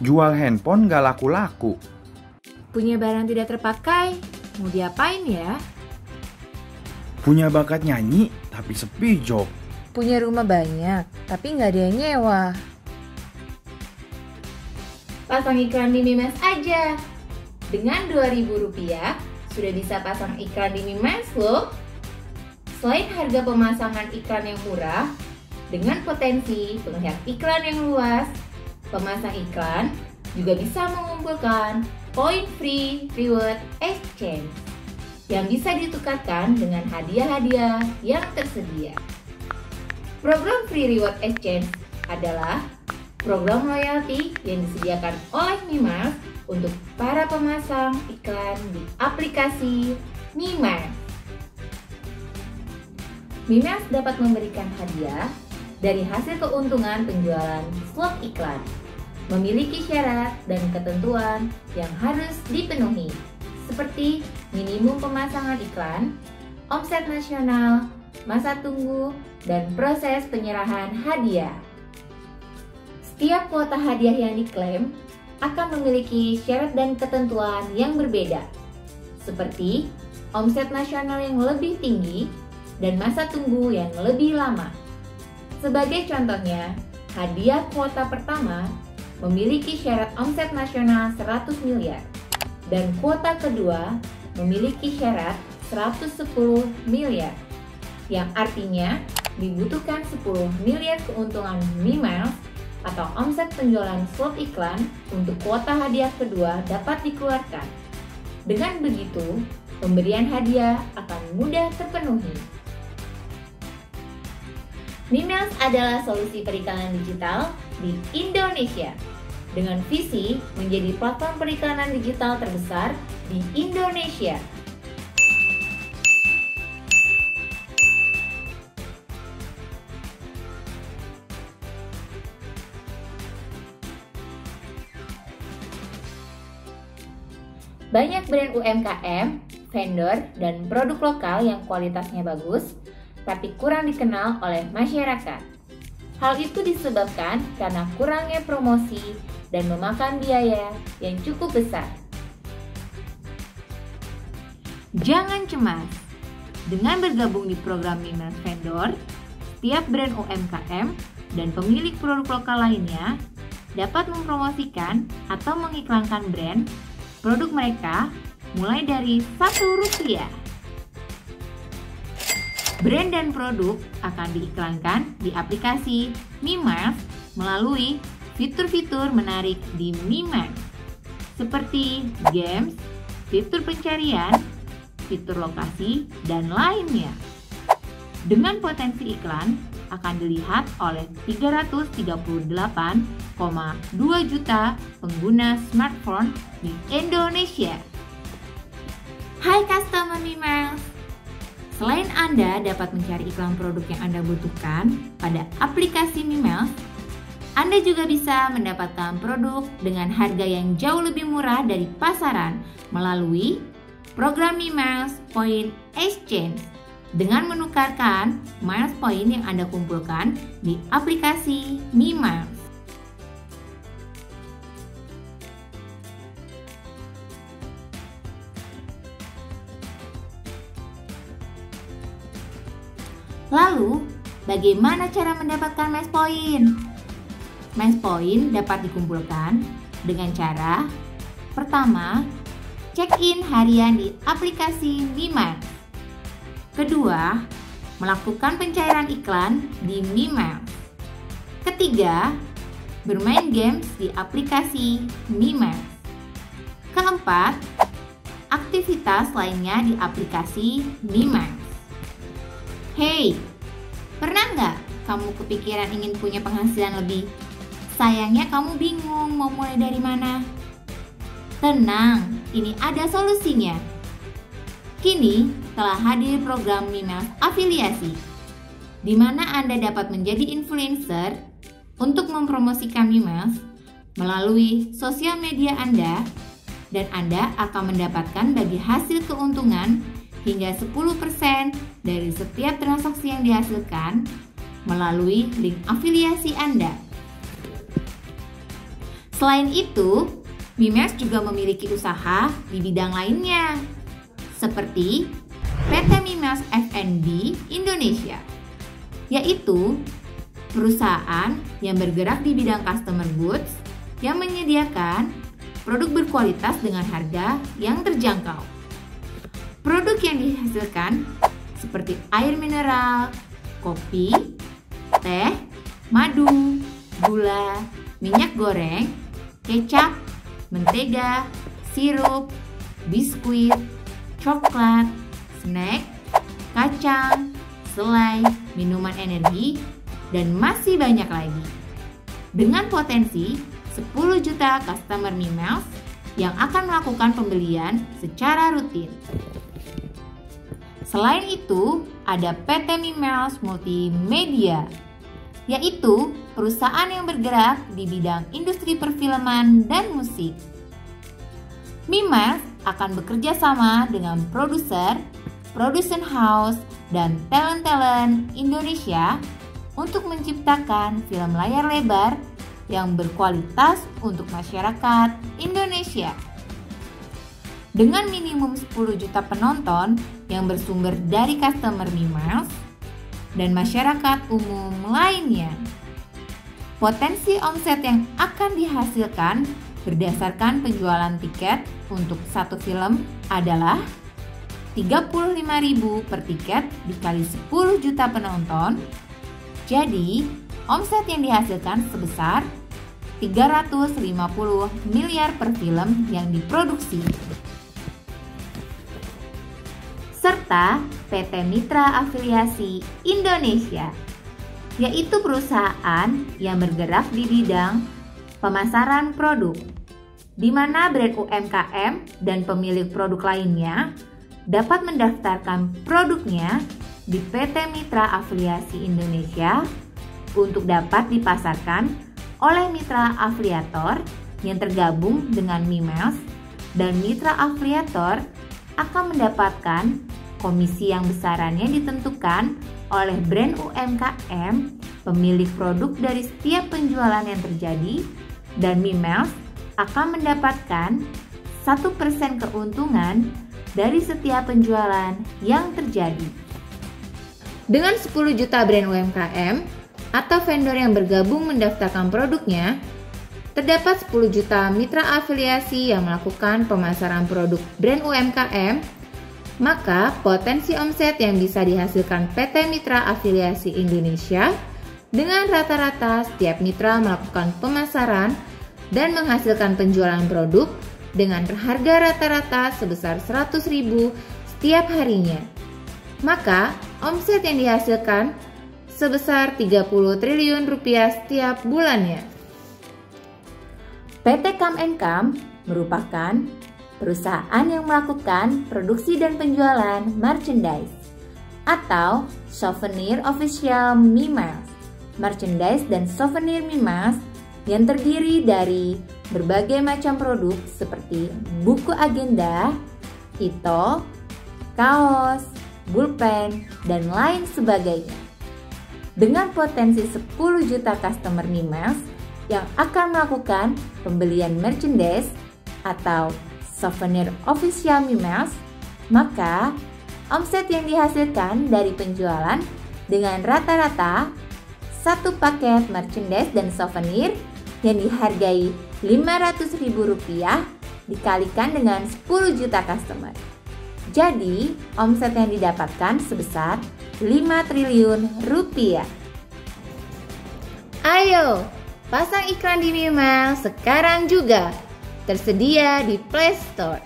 Jual handphone gak laku-laku. Punya barang tidak terpakai, mau diapain ya? Punya bakat nyanyi, tapi sepi job. Punya rumah banyak, tapi nggak ada yang nyewa. Pasang iklan di Mimiles aja. Dengan Rp2.000 sudah bisa pasang iklan di Mimiles loh. Selain harga pemasangan iklan yang murah, dengan potensi penglihat iklan yang luas, pemasang iklan juga bisa mengumpulkan poin free reward exchange yang bisa ditukarkan dengan hadiah-hadiah yang tersedia. Program free reward exchange adalah program loyalty yang disediakan oleh Mimiles untuk para pemasang iklan di aplikasi Mimiles. Mimiles dapat memberikan hadiah dari hasil keuntungan penjualan slot iklan, memiliki syarat dan ketentuan yang harus dipenuhi, seperti minimum pemasangan iklan, omset nasional, masa tunggu, dan proses penyerahan hadiah. Setiap kuota hadiah yang diklaim akan memiliki syarat dan ketentuan yang berbeda, seperti omset nasional yang lebih tinggi dan masa tunggu yang lebih lama. Sebagai contohnya, hadiah kuota pertama memiliki syarat omset nasional 100 miliar dan kuota kedua memiliki syarat 110 miliar, yang artinya dibutuhkan 10 miliar keuntungan Mimiles atau omset penjualan slot iklan untuk kuota hadiah kedua dapat dikeluarkan. Dengan begitu, pemberian hadiah akan mudah terpenuhi. Mimiles adalah solusi periklanan digital di Indonesia dengan visi menjadi platform periklanan digital terbesar di Indonesia. Banyak brand UMKM, vendor, dan produk lokal yang kualitasnya bagus, tapi kurang dikenal oleh masyarakat. Hal itu disebabkan karena kurangnya promosi dan memakan biaya yang cukup besar. Jangan cemas, dengan bergabung di program Mimiles Vendor, setiap brand UMKM dan pemilik produk lokal lainnya dapat mempromosikan atau mengiklankan brand produk mereka mulai dari Rp1. Brand dan produk akan diiklankan di aplikasi Mimiles melalui fitur-fitur menarik di Mimiles, seperti games, fitur pencarian, fitur lokasi, dan lainnya. Dengan potensi iklan akan dilihat oleh 338,2 juta pengguna smartphone di Indonesia. Hai customer Mimiles! Selain Anda dapat mencari iklan produk yang Anda butuhkan pada aplikasi Mimiles, Anda juga bisa mendapatkan produk dengan harga yang jauh lebih murah dari pasaran melalui program Mimiles Point Exchange dengan menukarkan miles point yang Anda kumpulkan di aplikasi Mimiles. Lalu, bagaimana cara mendapatkan miles point? Miles point dapat dikumpulkan dengan cara pertama, check-in harian di aplikasi Mimiles. Kedua, melakukan pencairan iklan di Mimiles. Ketiga, bermain games di aplikasi Mimiles. Keempat, aktivitas lainnya di aplikasi Mimiles. Hey, pernah nggak kamu kepikiran ingin punya penghasilan lebih? Sayangnya kamu bingung mau mulai dari mana. Tenang, ini ada solusinya. Kini telah hadir program Mimiles Afiliasi, di mana Anda dapat menjadi influencer untuk mempromosikan Mimiles melalui sosial media Anda, dan Anda akan mendapatkan bagi hasil keuntungan hingga 10% dari setiap transaksi yang dihasilkan melalui link afiliasi Anda. Selain itu, Mimiles juga memiliki usaha di bidang lainnya, seperti PT Mimiles F&B Indonesia, yaitu perusahaan yang bergerak di bidang customer goods yang menyediakan produk berkualitas dengan harga yang terjangkau. Produk yang dihasilkan seperti air mineral, kopi, teh, madu, gula, minyak goreng, kecap, mentega, sirup, biskuit, coklat, snack, kacang, selai, minuman energi, dan masih banyak lagi. Dengan potensi 10 juta customer Mimiles yang akan melakukan pembelian secara rutin. Selain itu, ada PT Mimiles Multimedia, yaitu perusahaan yang bergerak di bidang industri perfilman dan musik. Mimiles akan bekerja sama dengan production house, dan talent Indonesia untuk menciptakan film layar lebar yang berkualitas untuk masyarakat Indonesia. Dengan minimum 10 juta penonton yang bersumber dari customer Mimiles dan masyarakat umum lainnya. Potensi omset yang akan dihasilkan berdasarkan penjualan tiket untuk satu film adalah 35.000 per tiket dikali 10 juta penonton. Jadi, omset yang dihasilkan sebesar 350 miliar per film yang diproduksi. Serta PT Mitra Afiliasi Indonesia, yaitu perusahaan yang bergerak di bidang pemasaran produk, di mana brand UMKM dan pemilik produk lainnya dapat mendaftarkan produknya di PT Mitra Afiliasi Indonesia untuk dapat dipasarkan oleh mitra afiliator yang tergabung dengan Mimiles, dan mitra afiliator akan mendapatkan komisi yang besarannya ditentukan oleh brand UMKM pemilik produk dari setiap penjualan yang terjadi, dan Mimiles akan mendapatkan 1% keuntungan dari setiap penjualan yang terjadi. Dengan 10 juta brand UMKM atau vendor yang bergabung mendaftarkan produknya, terdapat 10 juta mitra afiliasi yang melakukan pemasaran produk brand UMKM, maka potensi omset yang bisa dihasilkan PT Mitra Afiliasi Indonesia dengan rata-rata setiap mitra melakukan pemasaran dan menghasilkan penjualan produk dengan harga rata-rata sebesar 100.000 setiap harinya, maka omset yang dihasilkan sebesar 30 triliun rupiah setiap bulannya. PT Come & Come merupakan perusahaan yang melakukan produksi dan penjualan merchandise atau souvenir official Mimiles. Merchandise dan souvenir Mimiles yang terdiri dari berbagai macam produk seperti buku agenda, ito, kaos, pulpen, dan lain sebagainya. Dengan potensi 10 juta customer Mimiles yang akan melakukan pembelian merchandise atau souvenir official Mimiles, maka omset yang dihasilkan dari penjualan dengan rata-rata satu paket merchandise dan souvenir yang dihargai Rp500.000 dikalikan dengan 10 juta customer. Jadi, omset yang didapatkan sebesar 5 triliun rupiah. Ayo, pasang iklan di Mimiles sekarang juga. Tersedia di Play Store.